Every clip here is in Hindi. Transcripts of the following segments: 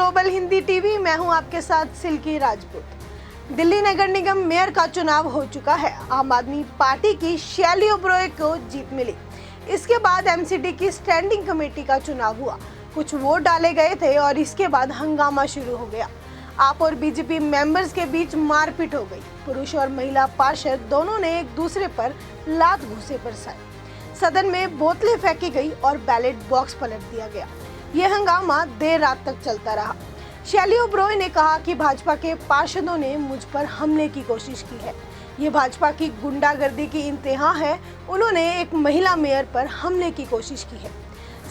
Global Hindi TV. मैं हूं आपके साथ सिल्की राजपूत। दिल्ली नगर निगम मेयर का चुनाव हो चुका है। आम आदमी पार्टी की शैली ओबरॉय को जीत मिली। इसके बाद एमसीडी की स्टैंडिंग कमेटी का चुनाव हुआ। कुछ वोट डाले गए थे और इसके बाद हंगामा शुरू हो गया। आप और बीजेपी मेंबर्स के बीच मारपीट हो गई। पुरुष और महिला पार्षद दोनों ने एक दूसरे पर लात घूंसे बरसाए। सदन में बोतलें फेंकी गई और बैलेट बॉक्स पलट दिया गया। यह हंगामा देर रात तक चलता रहा। शैली ओबरॉय ने कहा कि भाजपा के पार्षदों ने मुझ पर हमले की कोशिश की है। ये भाजपा की गुंडागर्दी की इंतहा है। उन्होंने एक महिला मेयर पर हमले की कोशिश की है।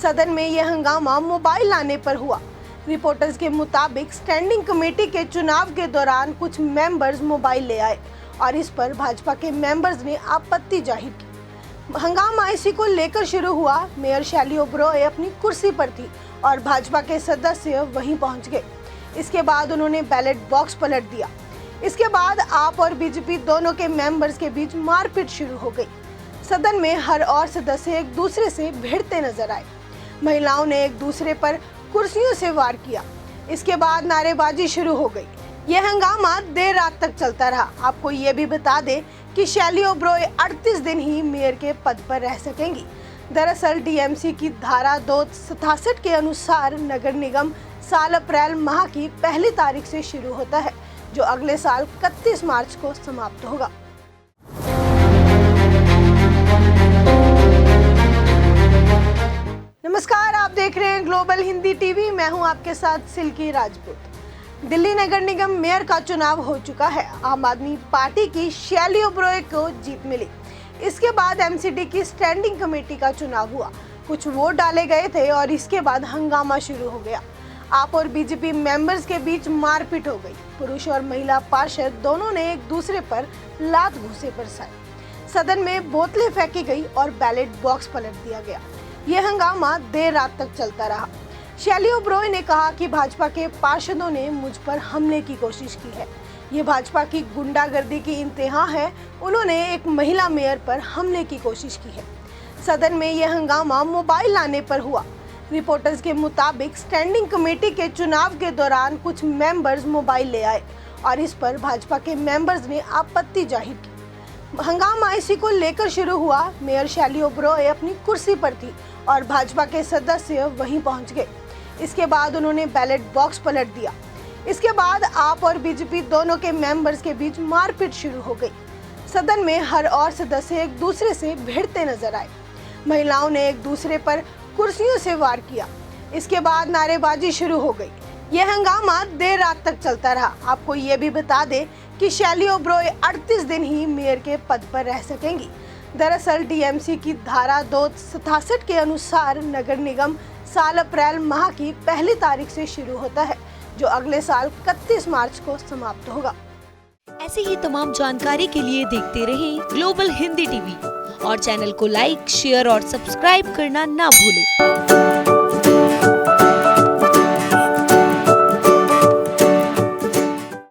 सदन में यह हंगामा मोबाइल लाने पर हुआ। रिपोर्टर्स के मुताबिक स्टैंडिंग कमेटी के चुनाव के दौरान कुछ मेंबर्स मोबाइल ले आए और इस पर भाजपा के मेंबर्स ने आपत्ति जाहिर की। हंगामा इसी को लेकर शुरू हुआ। मेयर शैली ओबरॉय अपनी कुर्सी पर थी और भाजपा के सदस्य वहीं पहुंच गए। इसके बाद उन्होंने बैलेट बॉक्स पलट दिया। इसके बाद आप और बीजेपी दोनों के मेंबर्स के बीच मारपीट शुरू हो गई। सदन में हर और सदस्य एक दूसरे से भिड़ते नजर आए। महिलाओं ने एक दूसरे पर कुर्सियों से वार किया। इसके बाद नारेबाजी शुरू हो गई। यह हंगामा देर रात तक चलता रहा। आपको ये भी बता दें कि शैली ओबरॉय 38 दिन ही मेयर के पद पर रह सकेंगी। दरअसल डीएमसी की धारा 267 के अनुसार नगर निगम साल अप्रैल माह की पहली तारीख से शुरू होता है, जो अगले साल 31 मार्च को समाप्त होगा। नमस्कार, आप देख रहे हैं ग्लोबल हिंदी टीवी। मैं हूं आपके साथ सिल्की राजपूत। दिल्ली नगर निगम मेयर का चुनाव हो चुका है। आम आदमी पार्टी की शैली ओबरॉय को जीत मिली। इसके बाद एमसीडी की स्टैंडिंग कमेटी का चुनाव हुआ। कुछ वोट डाले गए थे और इसके बाद हंगामा शुरू हो गया। आप और बीजेपी मेंबर्स के बीच मारपीट हो गई। पुरुष और महिला पार्षद दोनों ने एक दूसरे पर लात घूंसे बरसाए। सदन में बोतलें फेंकी गई और बैलेट बॉक्स पलट दिया गया। यह हंगामा देर रात तक चलता रहा। शैली ओबरॉय ने कहा कि भाजपा के पार्षदों ने मुझ पर हमले की कोशिश की है। ये भाजपा की गुंडागर्दी की इंतहा है। उन्होंने एक महिला मेयर पर हमले की कोशिश की है। सदन में यह हंगामा मोबाइल लाने पर हुआ। रिपोर्टर्स के मुताबिक स्टैंडिंग कमेटी के चुनाव के दौरान कुछ मेंबर्स मोबाइल ले आए और इस पर भाजपा के मेंबर्स ने आपत्ति जाहिर की। हंगामा इसी को लेकर शुरू हुआ। मेयर शैली ओबरॉय अपनी कुर्सी पर थी और भाजपा के सदस्य वहीं पहुंच गए। इसके बाद उन्होंने बैलेट बॉक्स पलट दिया। इसके बाद आप और बीजेपी दोनों के मेंबर्स के बीच मारपीट शुरू हो गई। सदन में हर और सदस्य एक दूसरे से भिड़ते नजर आए। महिलाओं ने एक दूसरे पर कुर्सियों से वार किया। इसके बाद नारेबाजी शुरू हो गई। यह हंगामा देर रात तक चलता रहा। आपको ये भी बता दें कि शैली ओबरॉय 38 दिन ही मेयर के पद पर रह सकेंगी। दरअसल डीएमसी की धारा 267 के अनुसार नगर निगम साल अप्रैल माह की पहली तारीख से शुरू होता है, जो अगले साल 31 मार्च को समाप्त होगा। ऐसी ही तमाम जानकारी के लिए देखते रहें ग्लोबल हिंदी टीवी और चैनल को लाइक, शेयर और सब्सक्राइब करना ना भूलें।